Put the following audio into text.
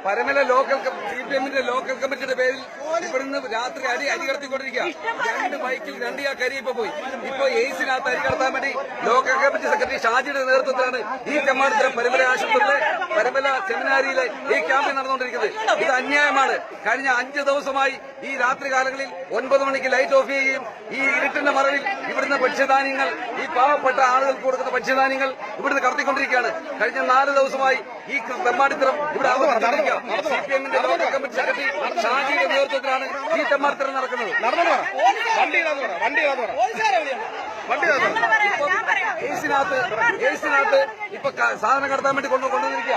Paramala local CPM-ന്റെ local കമ്മിറ്റിയുടെ പേരിൽ ഇവിടുന്ന് രാത്രി അരി കടത്തിക്കൊണ്ടിരിക്കുക. 2 ബൈക്കിൽ 2 ചാക്ക് അരി ഇപ്പൊ പോയി. ഇപ്പൊ എയ്സിനകത്ത് അരി കടത്താൻ വേണ്ടി ലോക്കൽ കമ്മിറ്റി സെക്രട്ടറി ഷാജിയുടെ നേതൃത്വത്തിലാണ് ഈ തെമ്മാടിത്തരം പരമല ആശുപത്രിയിലെ പരമല സെമിനാരിയിലെ ഈ ക്യാമ്പിൽ നടന്നുകൊണ്ടിരിക്കുന്നത്. ഇത് അന്യായമാണ്. കഴിഞ്ഞ 5 ദിവസമായി ഈ രാത്രി കാലങ്ങളിൽ 9 മണിക്ക് ലൈറ്റ് ഓഫ് ചെയ്യുകയും ഈ ഇരുട്ടിന്റെ മറവിൽ ഇവിടുന്ന് ഭക്ഷ്യധാന്യങ്ങൾ ഈ പാവപ്പെട്ട ആളുകൾക്ക് കൊടുക്കുന്ന ഭക്ഷ്യധാന്യങ്ങൾ ഇവിടുന്ന് കടത്തിക്കൊണ്ടിരിക്കുകയാണ്. കഴിഞ്ഞ 4 ദിവസമായി ഈ തെമ്മാടിത്തരം ഇവിടെ CPM-ന്റെ ലോക്കൽ കമ്മിറ്റി സെക്രട്ടറി ഷാജിയുടെ നേതൃത്വത്തിലാണ് ഈ തെമ്മാടിത്തരം നടക്കുന്നത്. കേസിനകത്ത് ഇപ്പൊ സാധനം കടത്താൻ വേണ്ടി കൊണ്ടുവന്നിരിക്കുക.